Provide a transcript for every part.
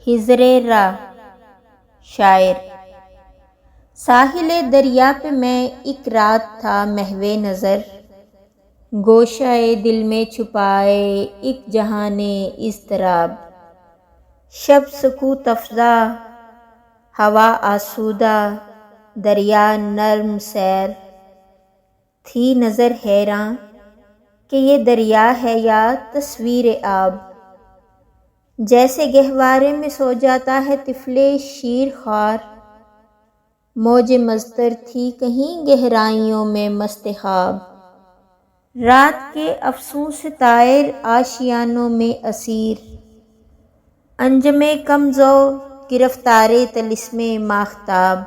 ہجر راہ شاعر۔ ساحل دریا پہ میں ایک رات تھا محو نظر، گوشۂ دل میں چھپائے ایک جہان اضطراب۔ شب سکوت افزا، ہوا آسودہ، دریا نرم سیر، تھی نظر حیراں کہ یہ دریا ہے یا تصویر آب۔ جیسے گہوارے میں سو جاتا ہے طفل شیر خوار، موج مضطر تھی کہیں گہرائیوں میں مست خواب۔ رات کے افسوں سے طائر آشیانوں میں اسیر، انجم کمزو گرفتار طلسم ماہتاب۔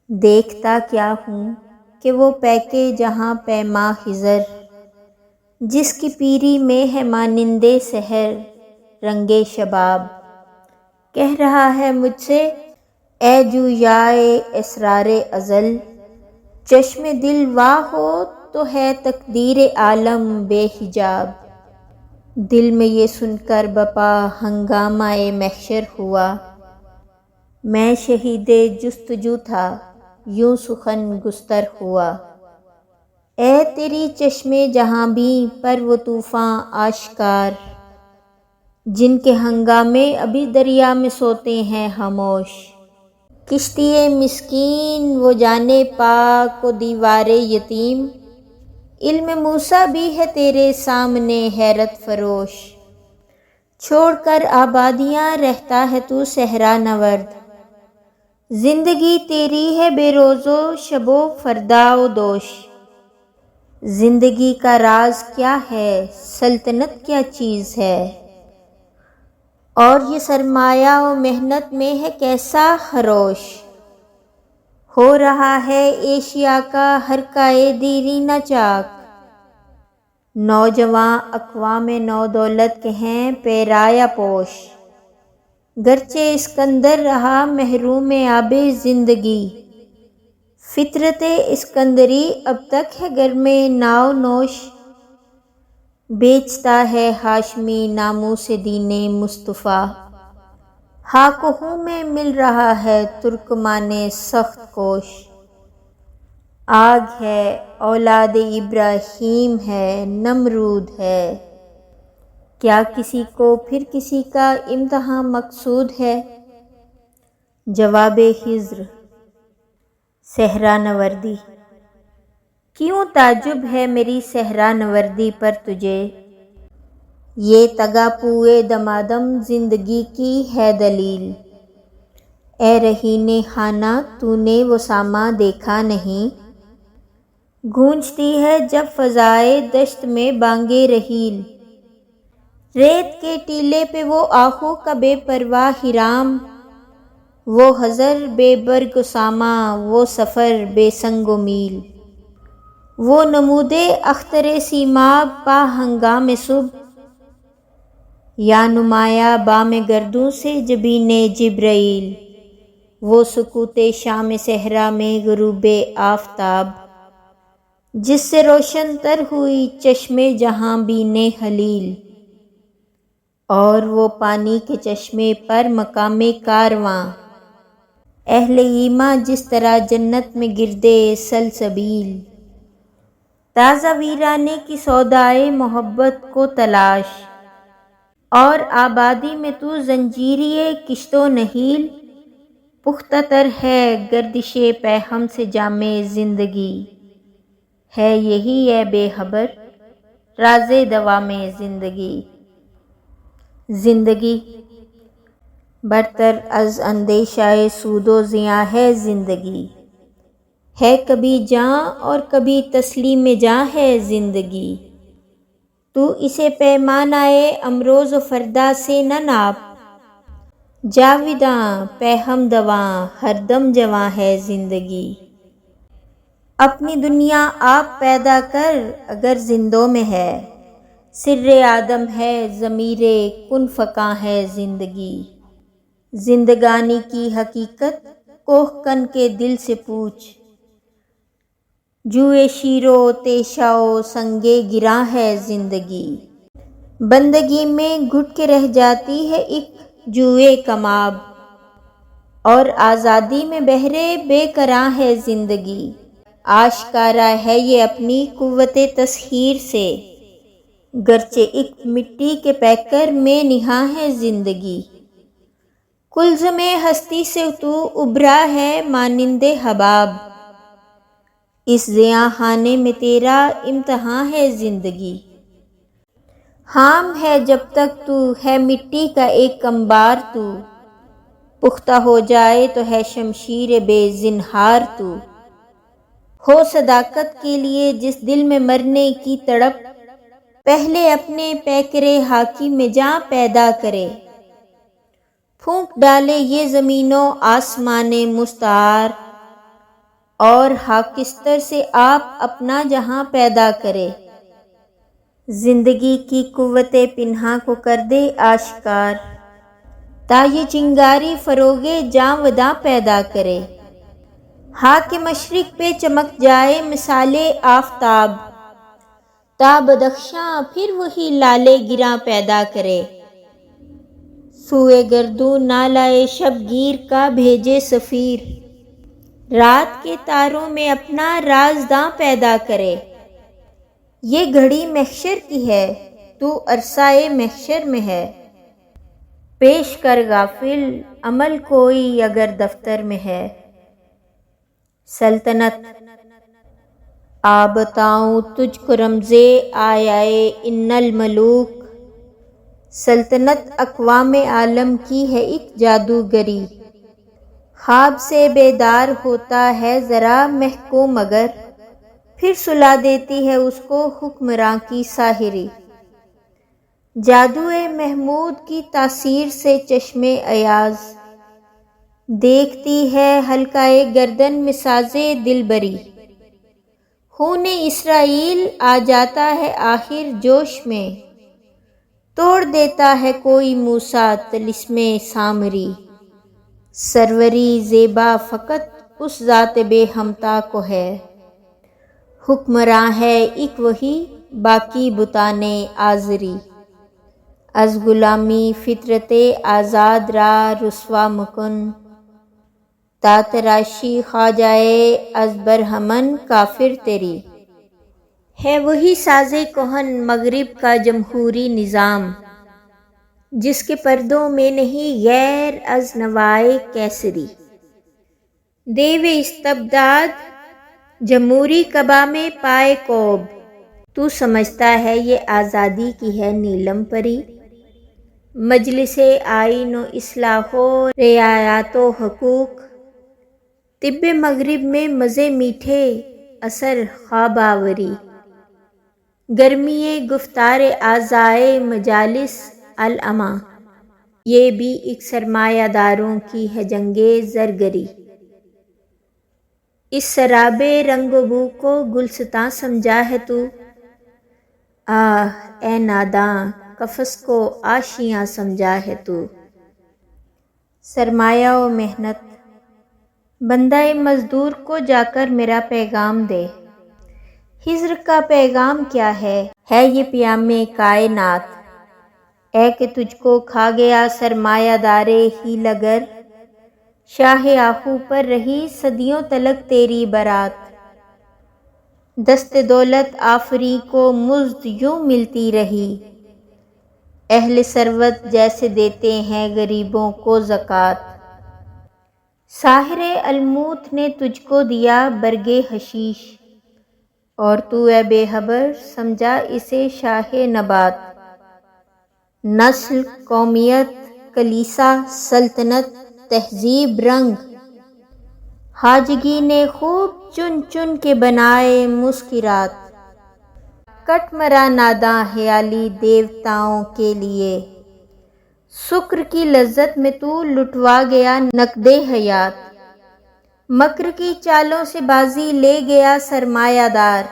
دیکھتا کیا ہوں کہ وہ پیکے جہاں پیما ہجر، جس کی پیری میں ہے مانند سحر رنگ شباب۔ کہہ رہا ہے مجھ سے اے جویائے اسرار ازل، چشم دل وا ہو تو ہے تقدیر عالم بے حجاب۔ دل میں یہ سن کر بپا ہنگامہ محشر ہوا، میں شہید جستجو تھا یوں سخن گستر ہوا۔ اے تیری چشم جہاں بھی پر وہ طوفاں آشکار، جن کے ہنگامے ابھی دریا میں سوتے ہیں خاموش۔ کشتی مسکین وہ جانے پاک و دیوار یتیم، علم موسیٰ بھی ہے تیرے سامنے حیرت فروش۔ چھوڑ کر آبادیاں رہتا ہے تو صحرا نورد، زندگی تیری ہے بے روز و شب و فردا و دوش۔ زندگی کا راز کیا ہے، سلطنت کیا چیز ہے، اور یہ سرمایہ و محنت میں ہے کیسا خروش۔ ہو رہا ہے ایشیا کا حرکۂ دیرینہ چاک، نوجواں اقوام نو دولت کے ہیں پیرایا پوش۔ گرچہ اسکندر رہا محروم آب زندگی، فطرت اسکندری اب تک ہے گرم ناو نوش۔ بیچتا ہے ہاشمی ناموس دین مصطفیٰ، خاک و خوں میں مل رہا ہے ترکمان سخت کوش۔ آگ ہے اولاد ابراہیم ہے نمرود ہے، کیا کسی کو پھر کسی کا امتحان مقصود ہے۔ جواب ہجر صحرا نوردی۔ کیوں تعجب ہے میری صحرا نوردی پر تجھے، یہ تگاپوئے دمادم زندگی کی ہے دلیل۔ اے رہین خانہ تو نے وہ ساماں دیکھا نہیں، گونجتی ہے جب فضائے دشت میں بانگ رحیل۔ ریت کے ٹیلے پہ وہ آہو کا بے پرواہ حرام، وہ حضر بے برگ و ساماں، وہ سفر بے سنگ و میل۔ وہ نمود اختر سیماب پا ہنگام صبح، یا نمایاں بام گردوں سے جبین جبرائیل۔ وہ سکوت شام صحرا میں غروب آفتاب، جس سے روشن تر ہوئی چشم جہاں بین خلیل۔ اور وہ پانی کے چشمے پر مقام کارواں، اہل ایماں جس طرح جنت میں گردے سلسبیل۔ تازہ ویرانے کی سودائے محبت کو تلاش، اور آبادی میں تو زنجیریے کشت و نحیل۔ پختہ تر ہے گردش پیہم سے جام زندگی، ہے یہی اے بے خبر راز دوام زندگی۔ زندگی برتر از اندیشہ سود و زیاں ہے زندگی، ہے کبھی جاں اور کبھی تسلیم جاں ہے زندگی۔ تو اسے پیمانہ امروز و فردا سے نہ ناپ، جاویداں پیہم دواں ہر دم جواں ہے زندگی۔ اپنی دنیا آپ پیدا کر اگر زندوں میں ہے، سر آدم ہے ضمیر کن فکاں ہے زندگی۔ زندگانی کی حقیقت کوہ کن کے دل سے پوچھ، جوئے شیر و تیشہ و سنگ گراں ہے زندگی۔ بندگی میں گھٹ کے رہ جاتی ہے ایک جوئے کماب، اور آزادی میں بہرے بے کراں ہے زندگی۔ آشکارا ہے یہ اپنی قوت تسخیر سے، گرچہ ایک مٹی کے پیکر میں نہاں ہے زندگی۔ کلزم ہستی سے تو ابھرا ہے مانند حباب، اس زیاں خانے میں تیرا امتحان ہے زندگی۔ خام ہے جب تک تو ہے مٹی کا ایک انبار، تو پختہ ہو جائے تو ہے شمشیر بے زنہار تو۔ ہو صداقت کے لیے جس دل میں مرنے کی تڑپ، پہلے اپنے پیکرِ خاکی میں جاں پیدا کرے۔ پھونک ڈالے یہ زمین و آسمان مستعار، اور خاکستر سے آپ اپنا جہاں پیدا کرے۔ زندگی کی قوت پنہاں کو کر دے آشکار، تا یہ چنگاری فروغ جاوداں پیدا کرے۔ خاک مشرق پہ چمک جائے مثال آفتاب، تا بدخشاں پھر وہی لالِ گراں پیدا کرے۔ سوئے گردون نالائے شب گیر کا بھیجے سفیر، رات کے تاروں میں اپنا رازداں پیدا کرے۔ یہ گھڑی محشر کی ہے، تو عرصۂ محشر میں ہے، پیش کر غافل عمل کوئی اگر دفتر میں ہے۔ سلطنت آ بتاؤں تجھ کو رمزِ آیائے ان الملوک، سلطنت اقوام عالم کی ہے ایک جادوگری۔ خواب سے بیدار ہوتا ہے ذرا محکوم مگر، پھر سلا دیتی ہے اس کو حکمراں کی ساحری۔ جادوئے محمود کی تاثیر سے چشم ایاز، دیکھتی ہے حلقۂ گردن میں ساز دلبری۔ خون اسرائیل آ جاتا ہے آخر جوش میں، توڑ دیتا ہے کوئی موسیٰ طلسم سامری۔ سروری زیبا فقط اس ذات بے ہمتا کو ہے، حکمراں ہے ایک وہی باقی بتان آزری۔ از غلامی فطرت آزاد را رسوا مکن، تا تراشی خواجہ از برہمن کافر تیری۔ ہے وہی ساز کہن مغرب کا جمہوری نظام، جس کے پردوں میں نہیں غیر از نوائے کیسری۔ دیو استبداد جمہوری قبا میں پائے کوب، تو سمجھتا ہے یہ آزادی کی ہے نیلم پری۔ مجلس آئین و اصلاح و رعایت و حقوق، طب مغرب میں مزے میٹھے اثر خواب آوری۔ گرمی گفتار اعضائے مجالس العامہ، یہ بھی ایک سرمایہ داروں کی ہے جنگ زرگری۔ اس سراب رنگ و بو کو گلستاں سمجھا ہے تو، آہ اے ناداں قفس کو آشیاں سمجھا ہے تو۔ سرمایہ و محنت بندہ مزدور کو جا کر میرا پیغام دے۔ ہجر کا پیغام کیا ہے یہ پیام کائنات، اے کہ تجھ کو کھا گیا سرمایہ دار حیلہ گر، شاہ آہو پر رہی صدیوں تلک تیری بارات۔ دست دولت آفری کو مزد یوں ملتی رہی، اہل ثروت جیسے دیتے ہیں غریبوں کو زکوٰۃ۔ ساحر الموت نے تجھ کو دیا برگ حشیش، اور تو اے بے خبر سمجھا اسے شاہ نبات۔ نسل، قومیت، کلیسا، سلطنت، تہذیب، رنگ، خواجگی نے خوب چن چن کے بنائے مسکرات۔ کٹ مرا ناداں خیالی دیوتاؤں کے لیے، شکر کی لذت میں تو لٹوا گیا نقد حیات۔ مکر کی چالوں سے بازی لے گیا سرمایہ دار،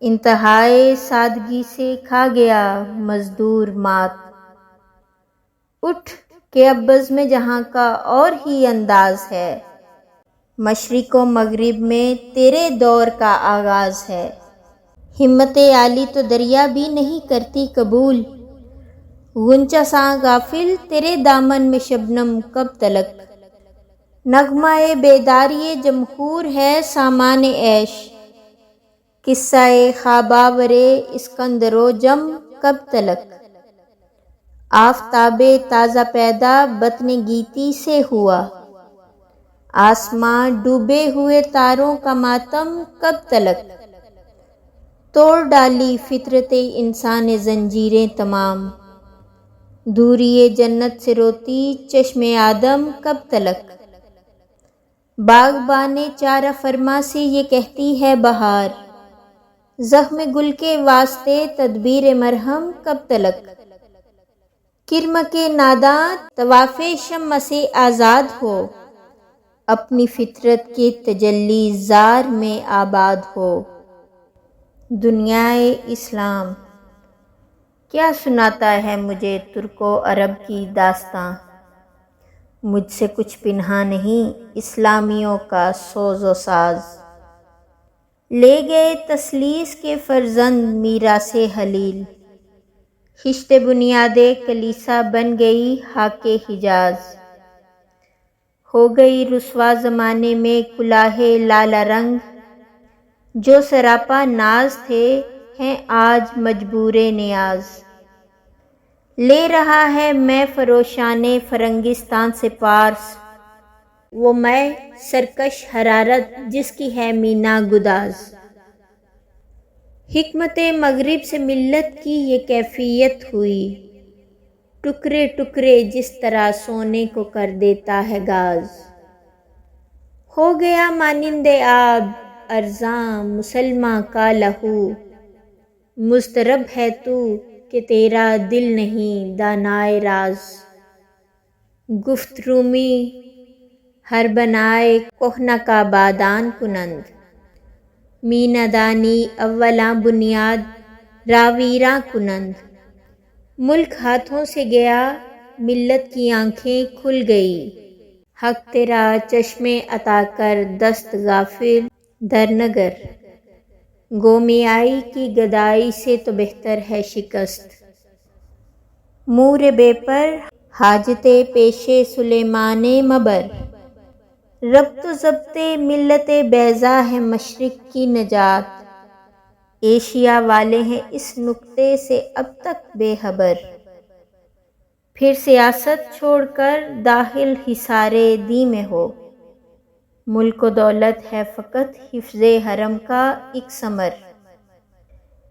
انتہائے سادگی سے کھا گیا مزدور مات۔ اٹھ کہ اب بزم جہاں کا اور ہی انداز ہے، مشرق و مغرب میں تیرے دور کا آغاز ہے۔ ہمت عالی تو دریا بھی نہیں کرتی قبول، غنچہ ساں غافل تیرے دامن میں شبنم کب تلک، نغمہ بیداری جمہور ہے سامان عیش، قصہ خواباور اسکندر و جم کب تلک، آفتاب تازہ پیدا بطن گیتی سے ہوا، آسماں ڈوبے ہوئے تاروں کا ماتم کب تلک، توڑ ڈالی فطرت انسان زنجیریں تمام، دوری جنت سے روتی چشم آدم کب تلک، باغبان چارہ فرما سے یہ کہتی ہے بہار، زخم گل کے واسطے تدبیر مرہم کب تلک، کرم کے ناداں طواف شمع سے آزاد ہو، اپنی فطرت کے تجلی زار میں آباد ہو۔ دنیائے اسلام کیا سناتا ہے مجھے ترک و عرب کی داستاں، مجھ سے کچھ پنہا نہیں اسلامیوں کا سوز و ساز، لے گئے تثلیث کے فرزند میراث خلیل، خشت بنیاد کلیسا بن گئی خاک حجاز، ہو گئی رسوا زمانے میں کلاہ لالا رنگ، جو سراپا ناز تھے ہیں آج مجبور نیاز، لے رہا ہے میں فروشان فرنگستان سے پارس، وہ میں سرکش حرارت جس کی ہے مینا گداز، حکمت مغرب سے ملت کی یہ کیفیت ہوئی، ٹکڑے ٹکڑے جس طرح سونے کو کر دیتا ہے گاز، ہو گیا مانند آب ارزاں مسلماں کا لہو، مضطرب ہے تو کہ تیرا دل نہیں دانائے راز، گفت رومی ہر بنائے کہنہ کا بادان کنند، می ندانی اولاں بنیاد راویراں کنند، ملک ہاتھوں سے گیا ملت کی آنکھیں کھل گئی، حق تیرا چشمے عطا کر دست غافل در نگر، گومیائی کی گدائی سے تو بہتر ہے شکست، مور بے پر حاجت پیش سلیمان مبر، ربط و ضبط ملت بیضا ہے مشرق کی نجات، ایشیا والے ہیں اس نکتے سے اب تک بے خبر، پھر سیاست چھوڑ کر داخل حصار دی میں ہو، ملک و دولت ہے فقط حفظ حرم کا ایک ثمر،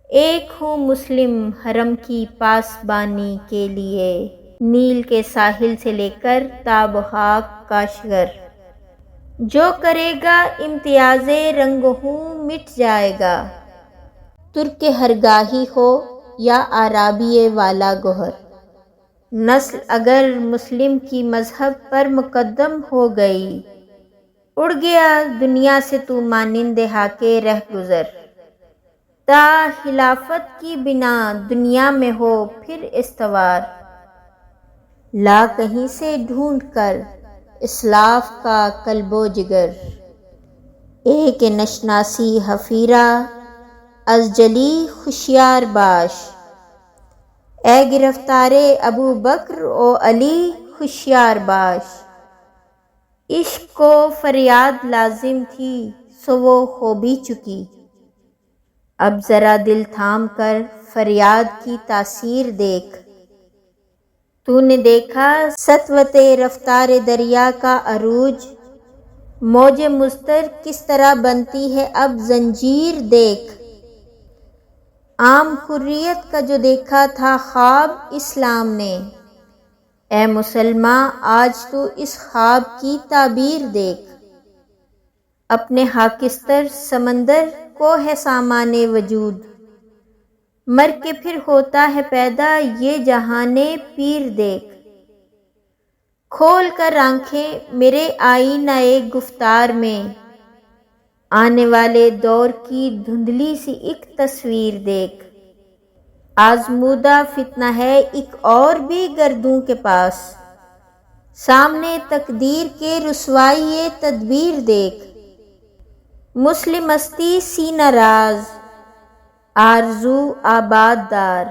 ایک ہوں مسلم حرم کی پاسبانی کے لیے، نیل کے ساحل سے لے کر تا بحاق کاشغر، جو کرے گا امتیاز رنگ ہوں مٹ جائے گا، ترک ہرگاہی ہو یا عرابی والا گوہر، نسل اگر مسلم کی مذہب پر مقدم ہو گئی، اڑ گیا دنیا سے تو مانند خاک رہ گزر، تا خلافت کی بنا دنیا میں ہو پھر استوار، لا کہیں سے ڈھونڈ کر اسلاف کا قلب و جگر، ایک نشناسی حفیرہ از جلی ہوشیار باش، اے گرفتار ابو بکر و علی ہوشیار باش، عشق کو فریاد لازم تھی سو وہ ہو بھی چکی، اب ذرا دل تھام کر فریاد کی تاثیر دیکھ، تو نے دیکھا سطوت رفتار دریا کا عروج، موج مضطر کس طرح بنتی ہے اب زنجیر دیکھ، عام حریت کا جو دیکھا تھا خواب اسلام نے، اے مسلماں آج تو اس خواب کی تعبیر دیکھ، اپنے خاکستر سمندر کو ہے سامان وجود، مر کے پھر ہوتا ہے پیدا یہ جہان پیر دیکھ، کھول کر آنکھیں میرے آئینہ گفتار میں، آنے والے دور کی دھندلی سی ایک تصویر دیکھ، آزمودہ فتنہ ہے ایک اور بھی گردوں کے پاس، سامنے تقدیر کے رسوائی تدبیر دیکھ، مسلم مستی سینہ راز آرزو آباد دار،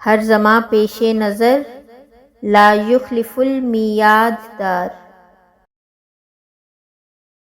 ہر زماں پیش نظر لا یخلف المیعاد دار۔